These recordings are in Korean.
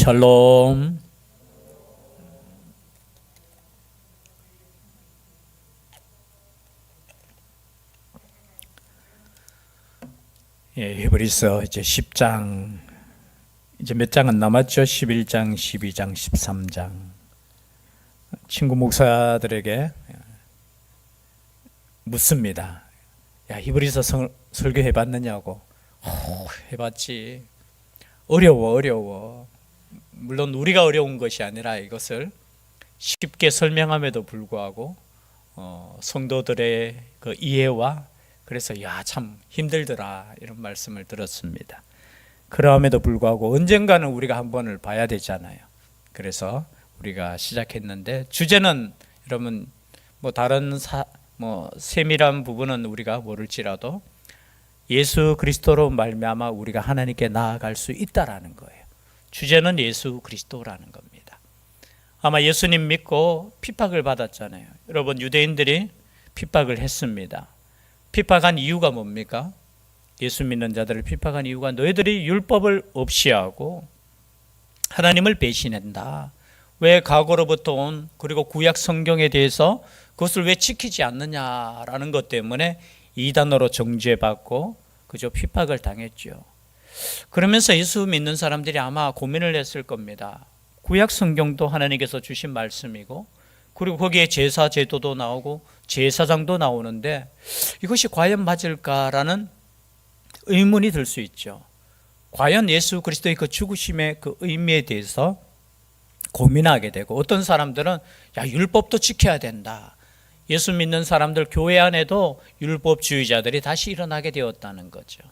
샬롬. 히브리서 이제 10장, 이제 몇 장은 남았죠? 11장, 12장, 13장. 친구 목사들에게 묻습니다. 야, 히브리서 설교해 봤느냐고. 해봤지. 어려워. 물론 우리가 어려운 것이 아니라 이것을 쉽게 설명함에도 불구하고 성도들의 그 이해와, 그래서 야, 참 힘들더라 이런 말씀을 들었습니다. 그럼에도 불구하고 언젠가는 우리가 한 번을 봐야 되잖아요. 그래서 우리가 시작했는데, 주제는 여러분 다른 세밀한 부분은 우리가 모를지라도 예수 그리스도로 말미암아 우리가 하나님께 나아갈 수 있다라는 거예요. 주제는 예수 그리스도라는 겁니다. 아마 예수님 믿고 핍박을 받았잖아요. 여러분, 유대인들이 핍박을 했습니다. 핍박한 이유가 뭡니까? 예수 믿는 자들을 핍박한 이유가 너희들이 율법을 없이 하고 하나님을 배신한다. 왜 과거로부터 온, 그리고 구약 성경에 대해서 그것을 왜 지키지 않느냐라는 것 때문에 이단으로 정죄받고 그저 핍박을 당했죠. 그러면서 예수 믿는 사람들이 아마 고민을 했을 겁니다. 구약 성경도 하나님께서 주신 말씀이고, 그리고 거기에 제사 제도도 나오고 제사장도 나오는데 이것이 과연 맞을까라는 의문이 들 수 있죠. 과연 예수 그리스도의 그 죽으심의 그 의미에 대해서 고민하게 되고, 어떤 사람들은 야, 율법도 지켜야 된다. 예수 믿는 사람들 교회 안에도 율법주의자들이 다시 일어나게 되었다는 거죠.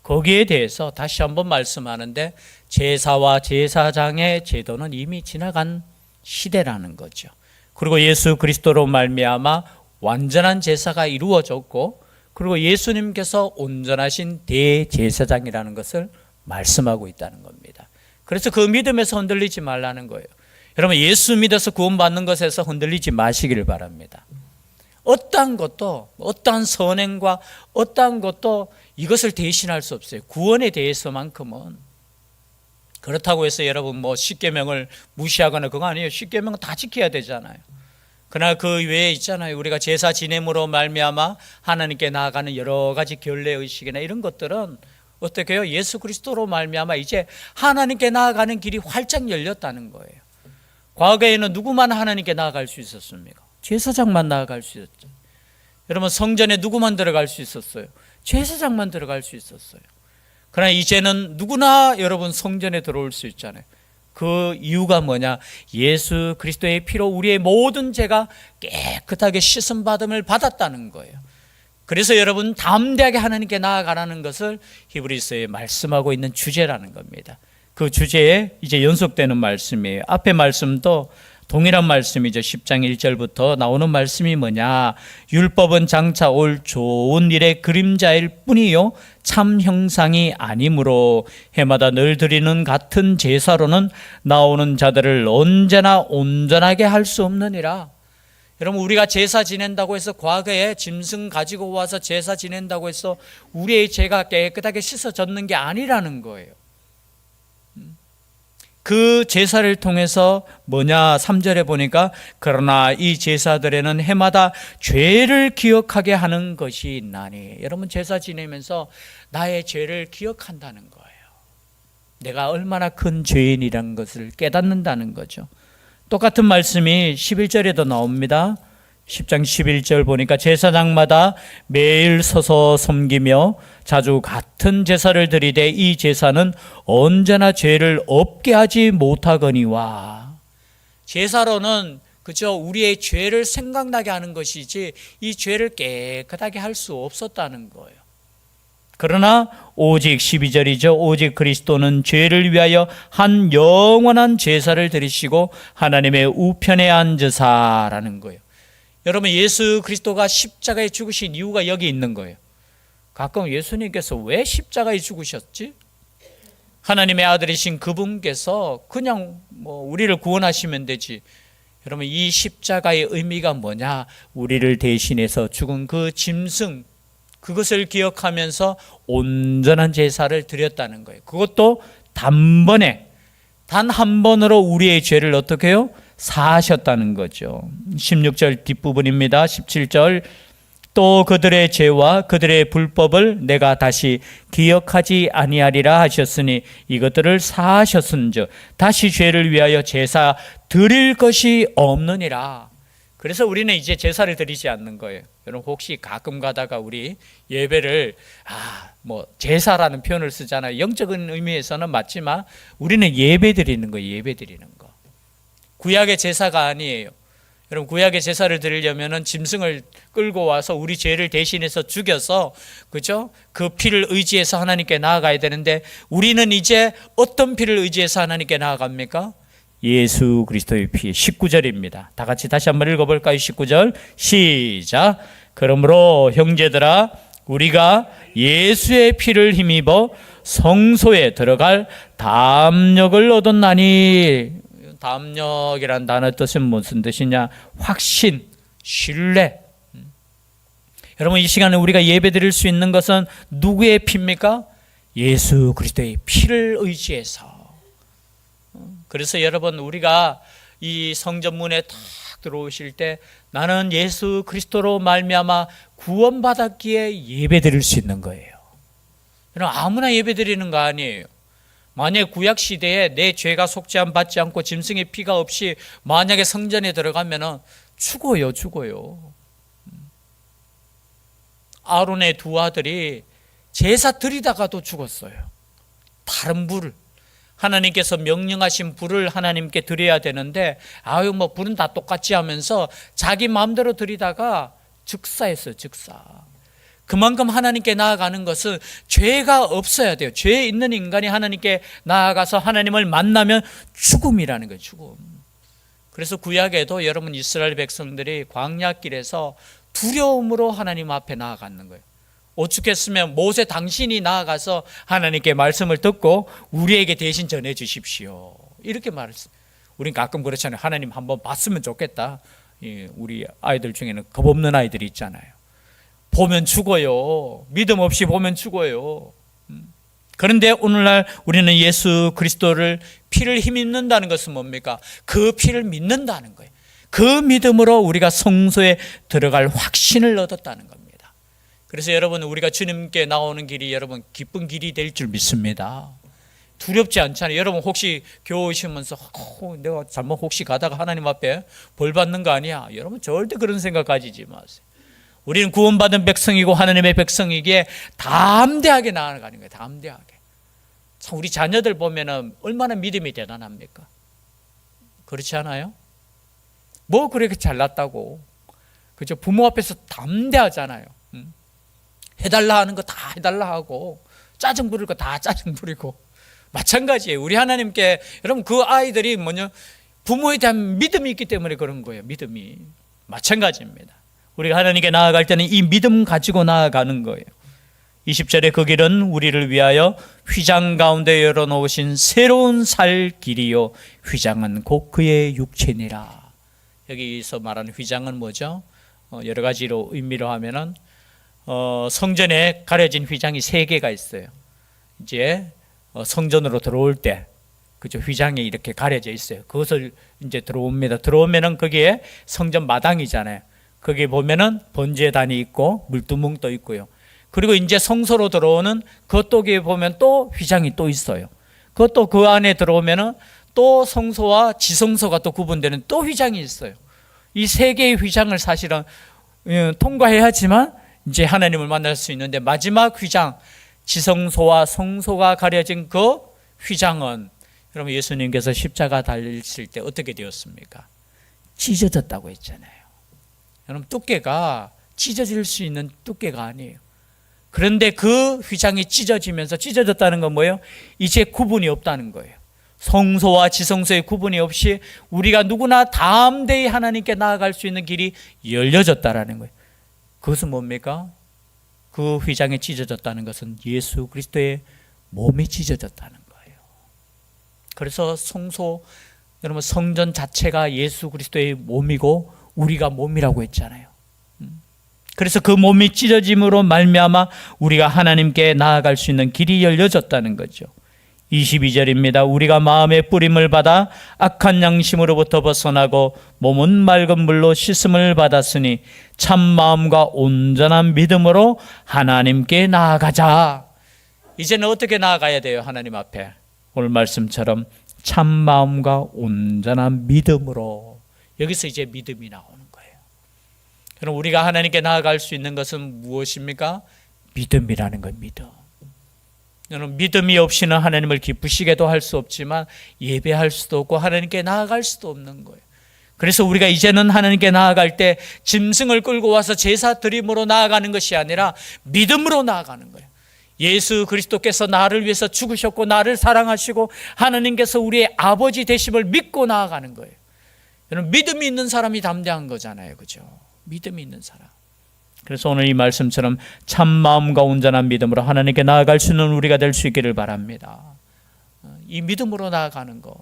거기에 대해서 다시 한번 말씀하는데, 제사와 제사장의 제도는 이미 지나간 시대라는 거죠. 그리고 예수 그리스도로 말미암아 완전한 제사가 이루어졌고, 그리고 예수님께서 온전하신 대제사장이라는 것을 말씀하고 있다는 겁니다. 그래서 그 믿음에서 흔들리지 말라는 거예요. 여러분, 예수 믿어서 구원받는 것에서 흔들리지 마시기를 바랍니다. 어떠한 것도, 어떠한 선행과 어떠한 것도 이것을 대신할 수 없어요. 구원에 대해서만큼은. 그렇다고 해서 여러분 십계명을 무시하거나 그거 아니에요. 십계명은 다 지켜야 되잖아요. 그러나 그 외에 있잖아요. 우리가 제사 지냄으로 말미암아 하나님께 나아가는 여러 가지 결례의식이나 이런 것들은 어떻게 해요? 예수 그리스도로 말미암아 이제 하나님께 나아가는 길이 활짝 열렸다는 거예요. 과거에는 누구만 하나님께 나아갈 수 있었습니까? 제사장만 나아갈 수 있었죠. 여러분, 성전에 누구만 들어갈 수 있었어요? 제사장만 들어갈 수 있었어요. 그러나 이제는 누구나 여러분 성전에 들어올 수 있잖아요. 그 이유가 뭐냐? 예수 그리스도의 피로 우리의 모든 죄가 깨끗하게 씻음받음을 받았다는 거예요. 그래서 여러분 담대하게 하나님께 나아가라는 것을 히브리서에 말씀하고 있는 주제라는 겁니다. 그 주제에 이제 연속되는 말씀이에요. 앞에 말씀도 동일한 말씀이죠. 10장 1절부터 나오는 말씀이 뭐냐? 율법은 장차 올 좋은 일의 그림자일 뿐이요 참 형상이 아니므로 해마다 늘 드리는 같은 제사로는 나오는 자들을 언제나 온전하게 할 수 없느니라. 여러분, 우리가 제사 지낸다고 해서, 과거에 짐승 가지고 와서 제사 지낸다고 해서 우리의 죄가 깨끗하게 씻어졌는 게 아니라는 거예요. 그 제사를 통해서 뭐냐? 3절에 보니까 그러나 이 제사들에는 해마다 죄를 기억하게 하는 것이 있나니. 여러분, 제사 지내면서 나의 죄를 기억한다는 거예요. 내가 얼마나 큰 죄인이라는 것을 깨닫는다는 거죠. 똑같은 말씀이 11절에도 나옵니다. 10장 11절 보니까 제사장마다 매일 서서 섬기며 자주 같은 제사를 드리되 이 제사는 언제나 죄를 없게 하지 못하거니와. 제사로는 그저 우리의 죄를 생각나게 하는 것이지 이 죄를 깨끗하게 할 수 없었다는 거예요. 그러나 오직 12절이죠. 오직 그리스도는 죄를 위하여 한 영원한 제사를 드리시고 하나님의 우편에 앉으사라는 거예요. 여러분, 예수 그리스도가 십자가에 죽으신 이유가 여기 있는 거예요. 가끔 예수님께서 왜 십자가에 죽으셨지? 하나님의 아들이신 그분께서 그냥 우리를 구원하시면 되지. 여러분, 이 십자가의 의미가 뭐냐? 우리를 대신해서 죽은 그 짐승, 그것을 기억하면서 온전한 제사를 드렸다는 거예요. 그것도 단번에 단 한 번으로 우리의 죄를 어떻게 해요? 사하셨다는 거죠. 16절 뒷부분입니다. 17절 또 그들의 죄와 그들의 불법을 내가 다시 기억하지 아니하리라 하셨으니 이것들을 사하셨은즉 다시 죄를 위하여 제사 드릴 것이 없느니라. 그래서 우리는 이제 제사를 드리지 않는 거예요. 여러분 혹시 가끔 가다가 우리 예배를 제사라는 표현을 쓰잖아요. 영적인 의미에서는 맞지만 우리는 예배 드리는 거예요. 예배 드리는 거. 구약의 제사가 아니에요. 여러분 구약의 제사를 드리려면은 짐승을 끌고 와서 우리 죄를 대신해서 죽여서 그죠? 그 피를 의지해서 하나님께 나아가야 되는데 우리는 이제 어떤 피를 의지해서 하나님께 나아갑니까? 예수 그리스도의 피. 19절입니다. 다 같이 다시 한번 읽어볼까요? 19절 시작. 그러므로 형제들아 우리가 예수의 피를 힘입어 성소에 들어갈 담력을 얻었나니. 담력이란 단어 뜻은 무슨 뜻이냐? 확신, 신뢰. 여러분 이 시간에 우리가 예배 드릴 수 있는 것은 누구의 피입니까? 예수 그리스도의 피를 의지해서. 그래서 여러분 우리가 이 성전문에 딱 들어오실 때 나는 예수 그리스도로 말미암아 구원받았기에 예배 드릴 수 있는 거예요. 여러분 아무나 예배 드리는 거 아니에요. 만약 구약 시대에 내 죄가 속죄함 받지 않고 짐승의 피가 없이 만약에 성전에 들어가면은 죽어요. 아론의 두 아들이 제사 드리다가도 죽었어요. 다른 불을 하나님께서 명령하신 불을 하나님께 드려야 되는데 불은 다 똑같지 하면서 자기 마음대로 드리다가 즉사했어요. 즉사. 그만큼 하나님께 나아가는 것은 죄가 없어야 돼요. 죄 있는 인간이 하나님께 나아가서 하나님을 만나면 죽음이라는 거예요. 죽음. 그래서 구약에도 여러분 이스라엘 백성들이 광야길에서 두려움으로 하나님 앞에 나아가는 거예요. 오죽했으면 모세 당신이 나아가서 하나님께 말씀을 듣고 우리에게 대신 전해 주십시오. 이렇게 말했어요. 우린 가끔 그렇잖아요. 하나님 한번 봤으면 좋겠다. 우리 아이들 중에는 겁없는 아이들이 있잖아요. 보면 죽어요. 믿음 없이 보면 죽어요. 그런데 오늘날 우리는 예수 그리스도를 피를 힘입는다는 것은 뭡니까? 그 피를 믿는다는 거예요. 그 믿음으로 우리가 성소에 들어갈 확신을 얻었다는 겁니다. 그래서 여러분 우리가 주님께 나오는 길이 여러분 기쁜 길이 될 줄 믿습니다. 두렵지 않잖아요. 여러분 혹시 교회 오시면서 내가 잘못 혹시 가다가 하나님 앞에 벌 받는 거 아니야? 여러분 절대 그런 생각 가지지 마세요. 우리는 구원받은 백성이고 하나님의 백성이기에 담대하게 나아가는 거예요. 담대하게. 참 우리 자녀들 보면은 얼마나 믿음이 대단합니까? 그렇지 않아요? 뭐 그렇게 잘났다고. 그죠? 부모 앞에서 담대하잖아요. 해달라 하는 거 다 해달라 하고 짜증 부릴 거 다 짜증 부리고 마찬가지예요. 우리 하나님께 여러분 그 아이들이 부모에 대한 믿음이 있기 때문에 그런 거예요. 믿음이. 마찬가지입니다. 우리가 하나님께 나아갈 때는 이 믿음 가지고 나아가는 거예요. 20절에 그 길은 우리를 위하여 휘장 가운데 열어놓으신 새로운 살 길이요 휘장은 곧 그의 육체니라. 여기서 말하는 휘장은 뭐죠? 여러 가지로 의미로 하면은 성전에 가려진 휘장이 3개가 있어요. 이제 성전으로 들어올 때 그죠? 휘장이 이렇게 가려져 있어요. 그것을 이제 들어옵니다. 들어오면은 거기에 성전 마당이잖아요. 거기 보면은 번제단이 있고 물두멍도 있고요. 그리고 이제 성소로 들어오는 그쪽에 보면 또 휘장이 또 있어요. 그것도 그 안에 들어오면은 또 성소와 지성소가 또 구분되는 또 휘장이 있어요. 이 3개의 휘장을 사실은 통과해야지만 이제 하나님을 만날 수 있는데 마지막 휘장, 지성소와 성소가 가려진 그 휘장은 여러분 예수님께서 십자가 달리실 때 어떻게 되었습니까? 찢어졌다고 했잖아요. 여러분 두께가 찢어질 수 있는 두께가 아니에요. 그런데 그 휘장이 찢어졌다는 건 뭐예요? 이제 구분이 없다는 거예요. 성소와 지성소의 구분이 없이 우리가 누구나 담대히 하나님께 나아갈 수 있는 길이 열려졌다라는 거예요. 그것은 뭡니까? 그 휘장이 찢어졌다는 것은 예수 그리스도의 몸이 찢어졌다는 거예요. 그래서 여러분 성전 자체가 예수 그리스도의 몸이고 우리가 몸이라고 했잖아요. 그래서 그 몸이 찢어짐으로 말미암아 우리가 하나님께 나아갈 수 있는 길이 열려졌다는 거죠. 22절입니다. 우리가 마음의 뿌림을 받아 악한 양심으로부터 벗어나고 몸은 맑은 물로 씻음을 받았으니 참 마음과 온전한 믿음으로 하나님께 나아가자. 이제는 어떻게 나아가야 돼요? 하나님 앞에. 오늘 말씀처럼 참 마음과 온전한 믿음으로. 여기서 이제 믿음이 나오는 거예요. 그럼 우리가 하나님께 나아갈 수 있는 것은 무엇입니까? 믿음이라는 건 믿음. 여러분, 믿음이 없이는 하나님을 기쁘시게도 할 수 없지만 예배할 수도 없고 하나님께 나아갈 수도 없는 거예요. 그래서 우리가 이제는 하나님께 나아갈 때 짐승을 끌고 와서 제사 드림으로 나아가는 것이 아니라 믿음으로 나아가는 거예요. 예수 그리스도께서 나를 위해서 죽으셨고 나를 사랑하시고 하나님께서 우리의 아버지 되심을 믿고 나아가는 거예요. 여러분, 믿음이 있는 사람이 담대한 거잖아요. 그죠? 믿음이 있는 사람. 그래서 오늘 이 말씀처럼 참 마음과 온전한 믿음으로 하나님께 나아갈 수 있는 우리가 될 수 있기를 바랍니다. 이 믿음으로 나아가는 거.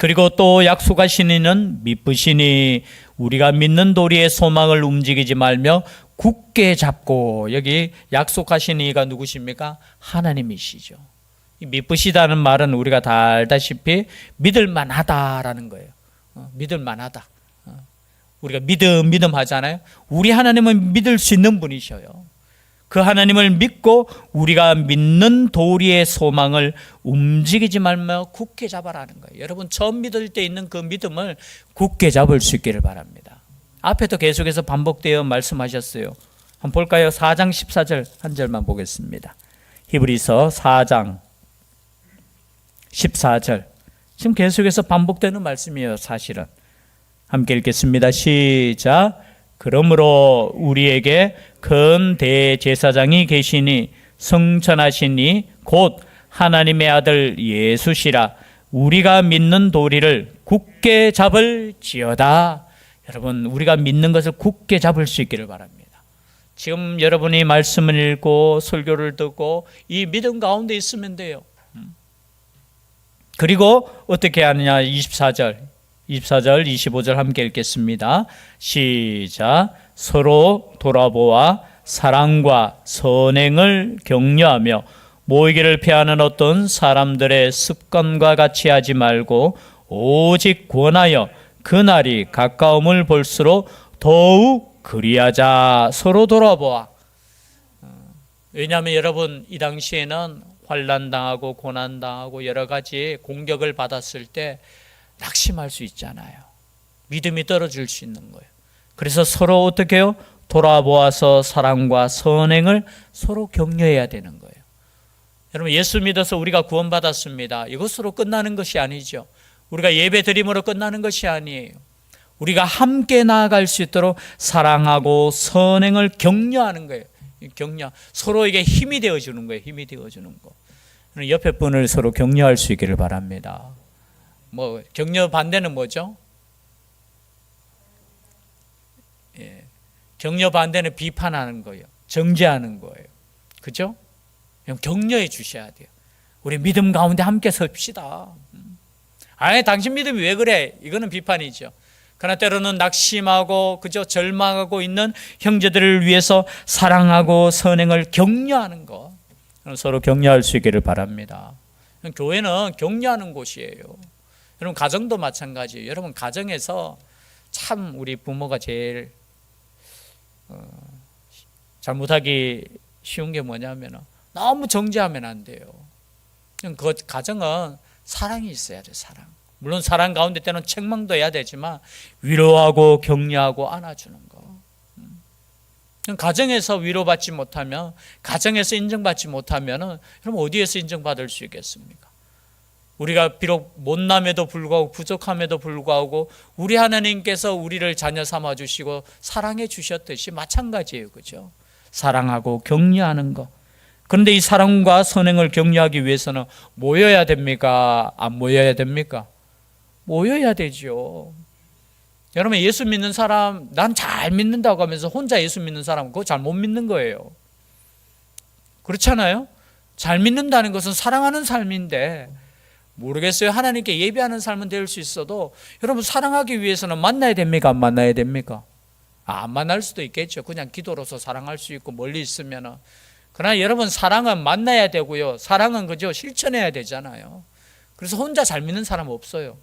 그리고 또 약속하신 이는 미쁘시니 우리가 믿는 도리의 소망을 움직이지 말며 굳게 잡고. 여기 약속하신 이가 누구십니까? 하나님이시죠. 이 미쁘시다는 말은 우리가 다 알다시피 믿을 만하다라는 거예요. 믿을 만하다. 우리가 믿음 하잖아요. 우리 하나님은 믿을 수 있는 분이셔요. 그 하나님을 믿고 우리가 믿는 도리의 소망을 움직이지 말며 굳게 잡아라는 거예요. 여러분, 처음 믿을 때 있는 그 믿음을 굳게 잡을 수 있기를 바랍니다. 앞에도 계속해서 반복되어 말씀하셨어요. 한번 볼까요? 4장 14절 한 절만 보겠습니다. 히브리서 4장 14절. 지금 계속해서 반복되는 말씀이에요. 사실은. 함께 읽겠습니다. 시작. 그러므로 우리에게 큰 대제사장이 계시니 성천하시니 곧 하나님의 아들 예수시라. 우리가 믿는 도리를 굳게 잡을지어다. 여러분, 우리가 믿는 것을 굳게 잡을 수 있기를 바랍니다. 지금 여러분이 말씀을 읽고 설교를 듣고 이 믿음 가운데 있으면 돼요. 그리고 어떻게 하느냐? 24절, 25절 함께 읽겠습니다. 시작. 서로 돌아보아 사랑과 선행을 격려하며 모이기를 피하는 어떤 사람들의 습관과 같이 하지 말고 오직 권하여 그날이 가까움을 볼수록 더욱 그리하자. 서로 돌아보아. 왜냐하면 여러분, 이 당시에는 환난당하고 고난당하고 여러 가지 공격을 받았을 때 낙심할 수 있잖아요. 믿음이 떨어질 수 있는 거예요. 그래서 서로 어떻게 해요? 돌아보아서 사랑과 선행을 서로 격려해야 되는 거예요. 여러분, 예수 믿어서 우리가 구원받았습니다. 이것으로 끝나는 것이 아니죠. 우리가 예배 드림으로 끝나는 것이 아니에요. 우리가 함께 나아갈 수 있도록 사랑하고 선행을 격려하는 거예요. 격려. 서로에게 힘이 되어주는 거예요. 힘이 되어주는 거. 옆에 분을 서로 격려할 수 있기를 바랍니다. 격려 반대는 뭐죠? 격려 반대는 비판하는 거예요. 정죄하는 거예요. 그죠? 격려해 주셔야 돼요. 우리 믿음 가운데 함께 섭시다. 당신 믿음이 왜 그래? 이거는 비판이죠. 그러나 때로는 낙심하고 그저 절망하고 있는 형제들을 위해서 사랑하고 선행을 격려하는 것. 서로 격려할 수 있기를 바랍니다. 교회는 격려하는 곳이에요. 여러분, 가정도 마찬가지예요. 여러분, 가정에서 참 우리 부모가 제일 잘못하기 쉬운 게 뭐냐면 너무 정죄하면 안 돼요. 그 가정은 사랑이 있어야 돼요. 사랑. 물론 사랑 가운데 때는 책망도 해야 되지만 위로하고 격려하고 안아주는 거. 가정에서 위로받지 못하면, 가정에서 인정받지 못하면 그럼 어디에서 인정받을 수 있겠습니까? 우리가 비록 못남에도 불구하고 부족함에도 불구하고 우리 하나님께서 우리를 자녀 삼아 주시고 사랑해 주셨듯이 마찬가지예요. 그죠? 사랑하고 격려하는 거. 그런데 이 사랑과 선행을 격려하기 위해서는 모여야 됩니까? 안 모여야 됩니까? 모여야 되죠. 여러분, 예수 믿는 사람, 난 잘 믿는다고 하면서 혼자 예수 믿는 사람은 그거 잘 못 믿는 거예요. 그렇잖아요? 잘 믿는다는 것은 사랑하는 삶인데, 모르겠어요. 하나님께 예배하는 삶은 될 수 있어도 여러분, 사랑하기 위해서는 만나야 됩니까? 안 만나야 됩니까? 안 만날 수도 있겠죠. 그냥 기도로서 사랑할 수 있고 멀리 있으면. 그러나 여러분, 사랑은 만나야 되고요. 사랑은 그저 실천해야 되잖아요. 그래서 혼자 잘 믿는 사람 없어요.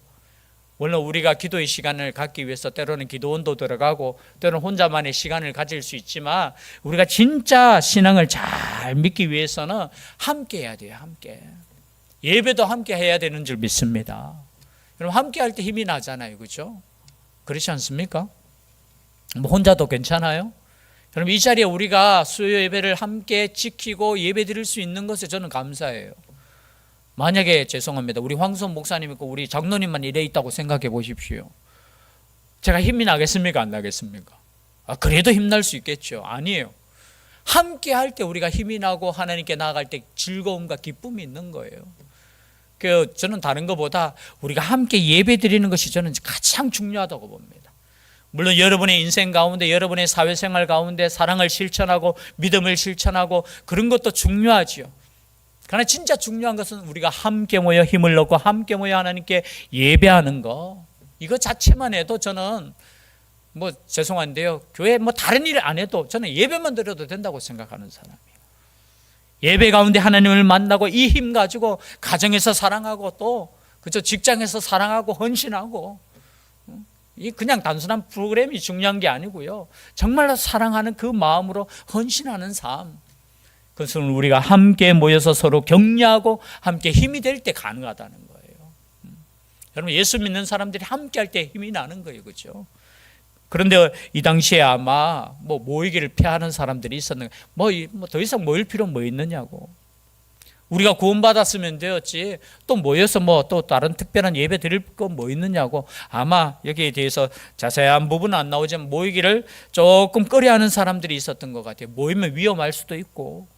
물론 우리가 기도의 시간을 갖기 위해서 때로는 기도원도 들어가고 때로는 혼자만의 시간을 가질 수 있지만, 우리가 진짜 신앙을 잘 믿기 위해서는 함께 해야 돼요. 함께. 예배도 함께 해야 되는 줄 믿습니다. 여러분, 함께 할 때 힘이 나잖아요. 그렇죠? 그렇지 않습니까? 뭐 혼자도 괜찮아요? 여러분, 이 자리에 우리가 수요 예배를 함께 지키고 예배 드릴 수 있는 것에 저는 감사해요. 만약에 죄송합니다, 우리 황선 목사님 있고 우리 장로님만 이래 있다고 생각해 보십시오. 제가 힘이 나겠습니까? 안 나겠습니까? 그래도 힘날 수 있겠죠. 아니에요. 함께 할 때 우리가 힘이 나고 하나님께 나아갈 때 즐거움과 기쁨이 있는 거예요. 저는 다른 것보다 우리가 함께 예배 드리는 것이 저는 가장 중요하다고 봅니다. 물론 여러분의 인생 가운데, 여러분의 사회생활 가운데 사랑을 실천하고 믿음을 실천하고 그런 것도 중요하지요. 그러나 진짜 중요한 것은 우리가 함께 모여 힘을 얻고 함께 모여 하나님께 예배하는 거, 이거 자체만 해도 저는 뭐 죄송한데요, 교회 뭐 다른 일을 안 해도 저는 예배만 드려도 된다고 생각하는 사람이에요. 예배 가운데 하나님을 만나고 이 힘 가지고 가정에서 사랑하고 또 그저 직장에서 사랑하고 헌신하고, 이 그냥 단순한 프로그램이 중요한 게 아니고요, 정말로 사랑하는 그 마음으로 헌신하는 삶, 그것은 우리가 함께 모여서 서로 격려하고 함께 힘이 될 때 가능하다는 거예요. 여러분, 예수 믿는 사람들이 함께 할 때 힘이 나는 거예요. 그렇죠? 그런데 이 당시에 아마 뭐 모이기를 피하는 사람들이 있었는데, 뭐 더 이상 모일 필요 뭐 있느냐고. 우리가 구원받았으면 되었지 또 모여서 뭐 또 다른 특별한 예배 드릴 거 뭐 있느냐고. 아마 여기에 대해서 자세한 부분은 안 나오지만 모이기를 조금 꺼려하는 사람들이 있었던 것 같아요. 모이면 위험할 수도 있고.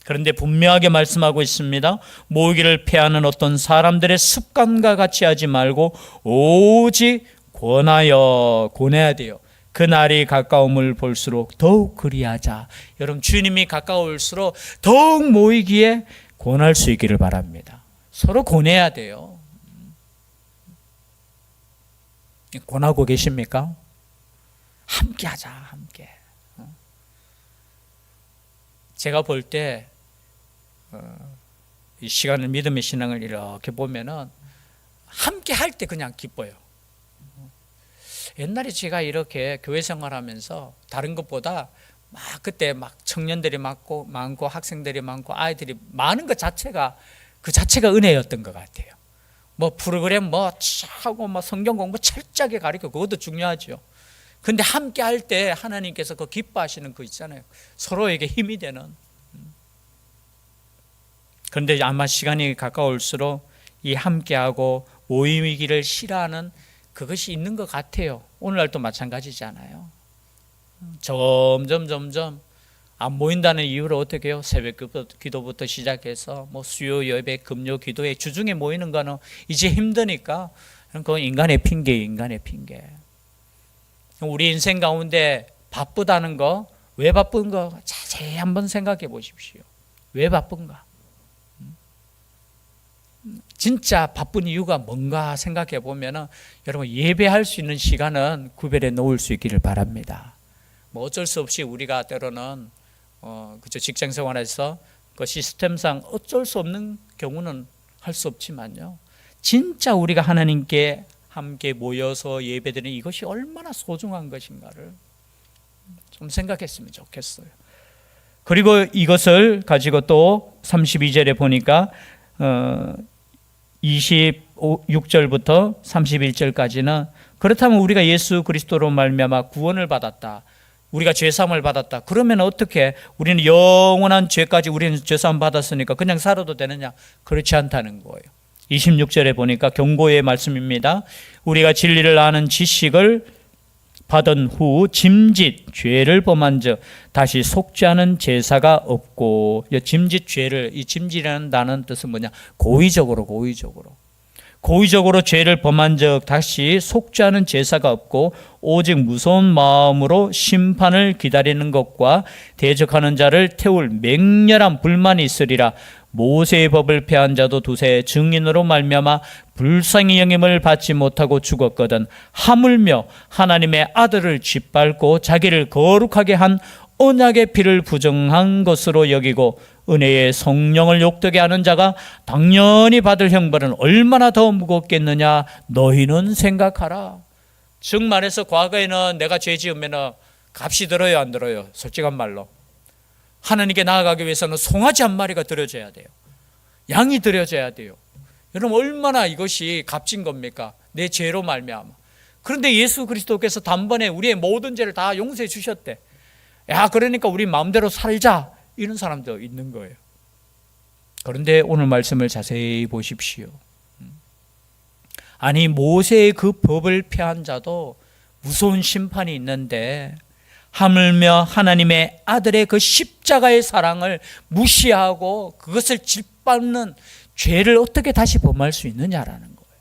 그런데 분명하게 말씀하고 있습니다. 모이기를 피하는 어떤 사람들의 습관과 같이 하지 말고 오직 권해야 돼요. 그날이 가까움을 볼수록 더욱 그리하자. 여러분, 주님이 가까울수록 더욱 모이기에 권할 수 있기를 바랍니다. 서로 권해야 돼요. 권하고 계십니까? 함께 하자, 함께. 제가 볼 때 이 시간을, 믿음의 신앙을 이렇게 보면은 함께 할 때 그냥 기뻐요. 옛날에 제가 이렇게 교회 생활하면서 다른 것보다 막 그때 막 청년들이 많고 학생들이 많고 아이들이 많은 것 자체가 은혜였던 것 같아요. 뭐 프로그램 뭐 하고 뭐 성경 공부 철저하게 가르쳐, 그것도 중요하죠. 근데 함께 할 때 하나님께서 그 기뻐하시는 거 있잖아요. 서로에게 힘이 되는. 그런데 아마 시간이 가까울수록 이 함께하고 모이기를 싫어하는 그것이 있는 것 같아요. 오늘날도 마찬가지잖아요. 점점 안 모인다는 이유로 어떻게 해요? 새벽 기도부터 시작해서 뭐 수요 예배, 금요 기도에 주중에 모이는 거는 이제 힘드니까 그건 인간의 핑계. 우리 인생 가운데 바쁘다는 거, 왜 바쁜 거 자세히 한번 생각해 보십시오. 왜 바쁜가? 진짜 바쁜 이유가 뭔가 생각해 보면 여러분, 예배할 수 있는 시간은 구별해 놓을 수 있기를 바랍니다. 뭐 어쩔 수 없이 우리가 때로는 그저 직장 생활에서 그 시스템상 어쩔 수 없는 경우는 할 수 없지만요, 진짜 우리가 하나님께 함께 모여서 예배드리는 이것이 얼마나 소중한 것인가를 좀 생각했으면 좋겠어요. 그리고 이것을 가지고 또 32절에 보니까 26절부터 31절까지는 그렇다면 우리가 예수 그리스도로 말미암아 구원을 받았다, 우리가 죄사함을 받았다, 그러면 어떻게 우리는 영원한 죄까지 우리는 죄사함 받았으니까 그냥 살아도 되느냐? 그렇지 않다는 거예요. 26절에 보니까 경고의 말씀입니다. 우리가 진리를 아는 지식을 받은 후 짐짓 죄를 범한 즉 다시 속죄하는 제사가 없고, 짐짓 죄를, 이 짐짓이라는 단어는 뜻은 뭐냐? 고의적으로 죄를 범한 즉 다시 속죄하는 제사가 없고 오직 무서운 마음으로 심판을 기다리는 것과 대적하는 자를 태울 맹렬한 불만이 있으리라. 모세의 법을 폐한 자도 두세 증인으로 말미암아 불쌍히 여김을 받지 못하고 죽었거든 하물며 하나님의 아들을 짓밟고 자기를 거룩하게 한 언약의 피를 부정한 것으로 여기고 은혜의 성령을 욕되게 하는 자가 당연히 받을 형벌은 얼마나 더 무겁겠느냐 너희는 생각하라. 즉 말해서 과거에는 내가 죄 지으면 값이 들어요, 안 들어요? 솔직한 말로 하나님께 나아가기 위해서는 송아지 한 마리가 드려져야 돼요. 양이 드려져야 돼요. 여러분 얼마나 이것이 값진 겁니까? 내 죄로 말미암아. 그런데 예수 그리스도께서 단번에 우리의 모든 죄를 다 용서해 주셨대. 야, 그러니까 우리 마음대로 살자, 이런 사람도 있는 거예요. 그런데 오늘 말씀을 자세히 보십시오. 아니 모세의 그 법을 폐한 자도 무서운 심판이 있는데 하물며 하나님의 아들의 그 십자가의 사랑을 무시하고 그것을 짓밟는 죄를 어떻게 다시 범할 수 있느냐라는 거예요.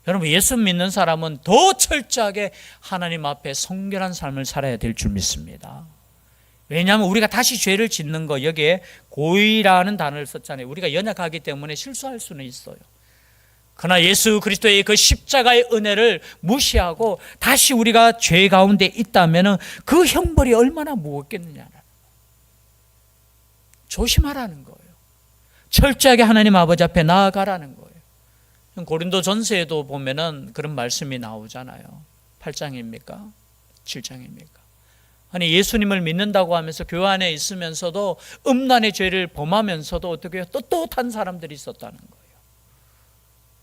여러분 예수 믿는 사람은 더 철저하게 하나님 앞에 성결한 삶을 살아야 될 줄 믿습니다. 왜냐하면 우리가 다시 죄를 짓는 거, 여기에 고의라는 단어를 썼잖아요. 우리가 연약하기 때문에 실수할 수는 있어요. 그러나 예수 그리스도의 그 십자가의 은혜를 무시하고 다시 우리가 죄 가운데 있다면 그 형벌이 얼마나 무겁겠느냐. 조심하라는 거예요. 철저하게 하나님 아버지 앞에 나아가라는 거예요. 고린도전서에도 보면은 그런 말씀이 나오잖아요. 8장입니까? 7장입니까? 아니 예수님을 믿는다고 하면서 교회 안에 있으면서도 음란의 죄를 범하면서도 어떻게 해요? 떳떳한 사람들이 있었다는 거예요.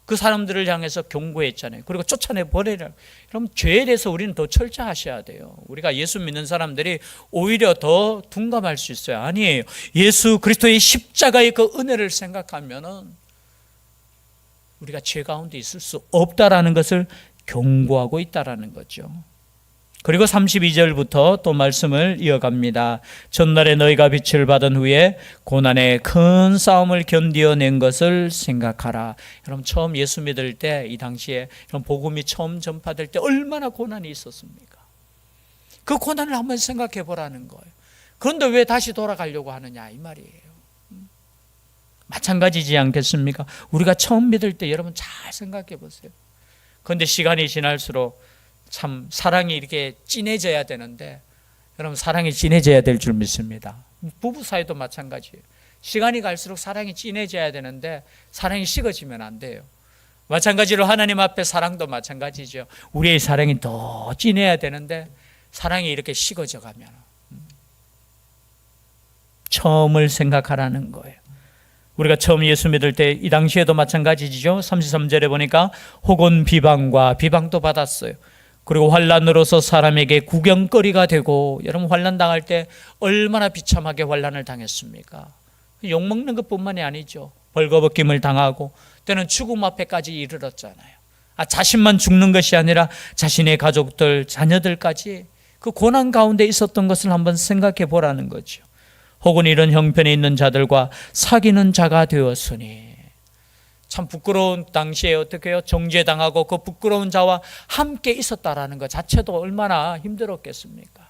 그 사람들을 향해서 경고했잖아요. 그리고 쫓아내 버리라. 그럼 죄에 대해서 우리는 더 철저하셔야 돼요. 우리가 예수 믿는 사람들이 오히려 더 둔감할 수 있어요. 아니에요. 예수 그리스도의 십자가의 그 은혜를 생각하면은 우리가 죄 가운데 있을 수 없다라는 것을 경고하고 있다라는 거죠. 그리고 32절부터 또 말씀을 이어갑니다. 전날에 너희가 빛을 받은 후에 고난의 큰 싸움을 견디어낸 것을 생각하라. 여러분 처음 예수 믿을 때 이 당시에 복음이 처음 전파될 때 얼마나 고난이 있었습니까? 그 고난을 한번 생각해 보라는 거예요. 그런데 왜 다시 돌아가려고 하느냐 이 말이에요. 마찬가지지 않겠습니까? 우리가 처음 믿을 때 여러분 잘 생각해 보세요. 그런데 시간이 지날수록 참 사랑이 이렇게 진해져야 되는데 여러분 사랑이 진해져야 될 줄 믿습니다. 부부 사이도 마찬가지예요. 시간이 갈수록 사랑이 진해져야 되는데 사랑이 식어지면 안 돼요. 마찬가지로 하나님 앞에 사랑도 마찬가지죠. 우리의 사랑이 더 진해야 되는데 사랑이 이렇게 식어져 가면 처음을 생각하라는 거예요. 우리가 처음 예수 믿을 때 이 당시에도 마찬가지죠. 33절에 보니까 혹은 비방과 비방도 받았어요. 그리고 환난으로서 사람에게 구경거리가 되고, 여러분 환난 당할 때 얼마나 비참하게 환난을 당했습니까? 욕먹는 것뿐만이 아니죠. 벌거벗김을 당하고 때는 죽음 앞에까지 이르렀잖아요. 자신만 죽는 것이 아니라 자신의 가족들, 자녀들까지 그 고난 가운데 있었던 것을 한번 생각해 보라는 거죠. 혹은 이런 형편에 있는 자들과 사귀는 자가 되었으니, 참 부끄러운 당시에 어떻게 해요? 정죄당하고 그 부끄러운 자와 함께 있었다라는 것 자체도 얼마나 힘들었겠습니까?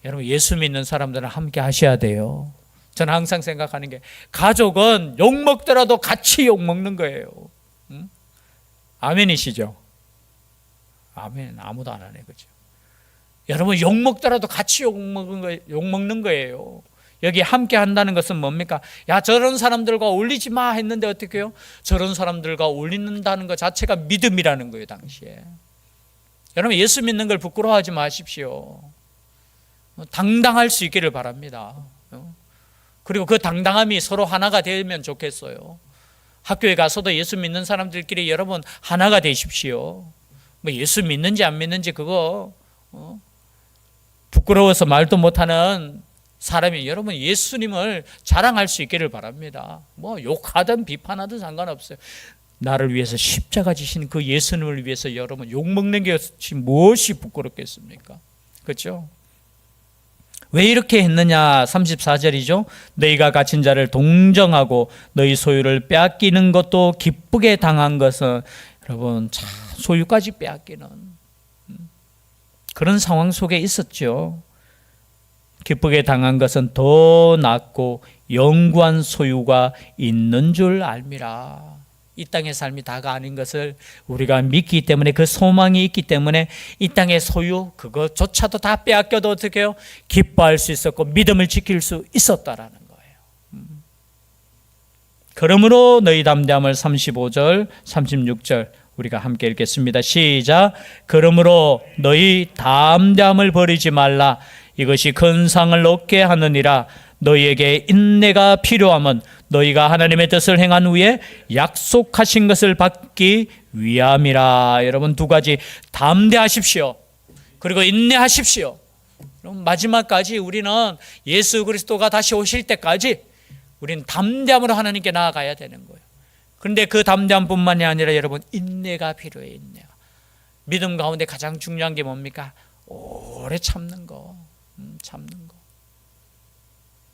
여러분 예수 믿는 사람들은 함께 하셔야 돼요. 저는 항상 생각하는 게 가족은 욕먹더라도 같이 욕먹는 거예요. 아멘이시죠? 아멘. 아무도 안 하네, 그죠? 여러분 욕먹더라도 같이 욕먹는 거예요. 여기 함께 한다는 것은 뭡니까? 야, 저런 사람들과 어울리지 마 했는데 어떻게 해요? 저런 사람들과 어울린다는 것 자체가 믿음이라는 거예요, 당시에. 여러분 예수 믿는 걸 부끄러워하지 마십시오. 당당할 수 있기를 바랍니다. 그리고 그 당당함이 서로 하나가 되면 좋겠어요. 학교에 가서도 예수 믿는 사람들끼리 여러분 하나가 되십시오. 뭐 예수 믿는지 안 믿는지 그거 부끄러워서 말도 못하는 사람이 여러분 예수님을 자랑할 수 있기를 바랍니다. 뭐 욕하든 비판하든 상관없어요. 나를 위해서 십자가 지신 그 예수님을 위해서 여러분 욕먹는 것이 무엇이 부끄럽겠습니까? 그렇죠? 왜 이렇게 했느냐? 34절이죠. 너희가 갇힌 자를 동정하고 너희 소유를 빼앗기는 것도 기쁘게 당한 것은, 여러분 참 소유까지 빼앗기는 그런 상황 속에 있었죠. 기쁘게 당한 것은 더 낫고 영구한 소유가 있는 줄 알미라. 이 땅의 삶이 다가 아닌 것을 우리가 믿기 때문에, 그 소망이 있기 때문에 이 땅의 소유 그것조차도 다 빼앗겨도 어떻게 해요? 기뻐할 수 있었고 믿음을 지킬 수 있었다라는 거예요. 그러므로 너희 담대함을 35절 36절 우리가 함께 읽겠습니다. 시작. 그러므로 너희 담대함을 버리지 말라. 이것이 큰 상을 얻게 하느니라. 너희에게 인내가 필요함은 너희가 하나님의 뜻을 행한 후에 약속하신 것을 받기 위함이라. 여러분, 두 가지, 담대하십시오. 그리고 인내하십시오. 그럼 마지막까지 우리는 예수 그리스도가 다시 오실 때까지 우리는 담대함으로 하나님께 나아가야 되는 거예요. 그런데 그 담대함뿐만이 아니라 여러분, 인내가 필요해요. 인내. 믿음 가운데 가장 중요한 게 뭡니까? 오래 참는 거. 참는 거.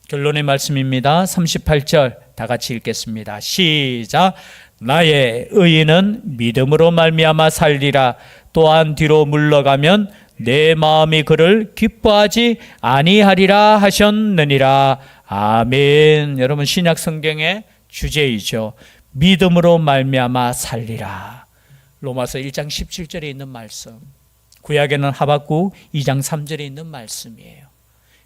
결론의 말씀입니다. 38절 다 같이 읽겠습니다. 시작. 나의 의인은 믿음으로 말미암아 살리라. 또한 뒤로 물러가면 내 마음이 그를 기뻐하지 아니하리라 하셨느니라. 아멘. 여러분, 신약 성경의 주제이죠. 믿음으로 말미암아 살리라. 로마서 1장 17절에 있는 말씀, 구약에는 하박국 2장 3절에 있는 말씀이에요.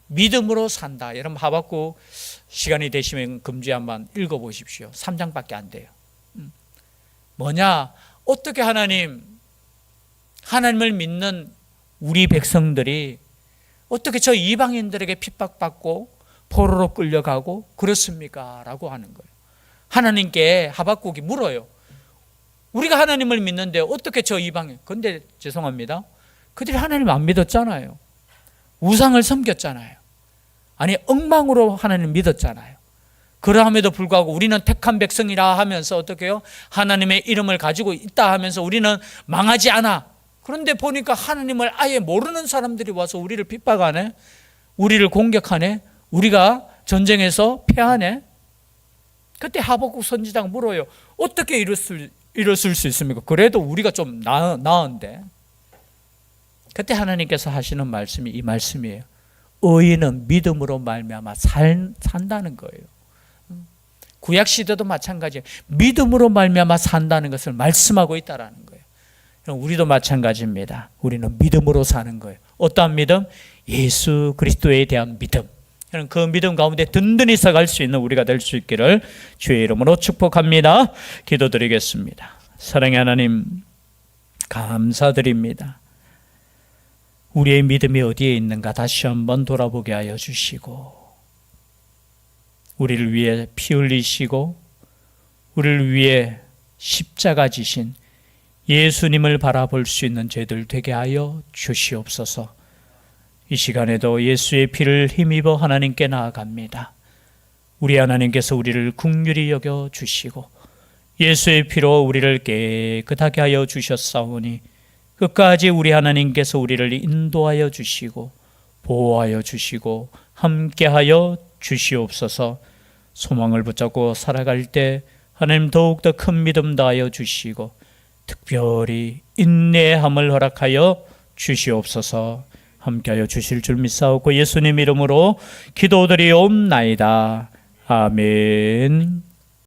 믿음으로 산다. 여러분, 하박국 시간이 되시면 금주에 한번 읽어보십시오. 3장밖에 안 돼요. 뭐냐? 어떻게 하나님을 믿는 우리 백성들이 어떻게 저 이방인들에게 핍박받고 포로로 끌려가고 그렇습니까? 라고 하는 거예요. 하나님께 하박국이 물어요. 우리가 하나님을 믿는데 어떻게 저 이방인, 근데 죄송합니다, 그들이 하나님을 안 믿었잖아요. 우상을 섬겼잖아요. 아니, 엉망으로 하나님을 믿었잖아요. 그러함에도 불구하고 우리는 택한 백성이라 하면서 어떻게 해요? 하나님의 이름을 가지고 있다 하면서 우리는 망하지 않아. 그런데 보니까 하나님을 아예 모르는 사람들이 와서 우리를 핍박하네, 우리를 공격하네, 우리가 전쟁에서 패하네. 그때 하박국 선지자가 물어요. 어떻게 이랬을 수 있습니까? 그래도 우리가 좀 나은데. 그때 하나님께서 하시는 말씀이 이 말씀이에요. 의인은 믿음으로 말미암아 산다는 거예요. 구약 시대도 마찬가지예요. 믿음으로 말미암아 산다는 것을 말씀하고 있다라는 거예요. 우리도 마찬가지입니다. 우리는 믿음으로 사는 거예요. 어떠한 믿음? 예수 그리스도에 대한 믿음. 그 믿음 가운데 든든히 서갈 수 있는 우리가 될 수 있기를 주의 이름으로 축복합니다. 기도드리겠습니다. 사랑의 하나님, 감사드립니다. 우리의 믿음이 어디에 있는가 다시 한번 돌아보게 하여 주시고, 우리를 위해 피 흘리시고 우리를 위해 십자가 지신 예수님을 바라볼 수 있는 저희들 되게 하여 주시옵소서. 이 시간에도 예수의 피를 힘입어 하나님께 나아갑니다. 우리 하나님께서 우리를 긍휼히 여겨 주시고 예수의 피로 우리를 깨끗하게 하여 주셨사오니 끝까지 우리 하나님께서 우리를 인도하여 주시고 보호하여 주시고 함께하여 주시옵소서. 소망을 붙잡고 살아갈 때 하나님 더욱더 큰 믿음 다하여 주시고 특별히 인내함을 허락하여 주시옵소서. 함께하여 주실 줄 믿사오고 예수님 이름으로 기도드리옵나이다. 아멘.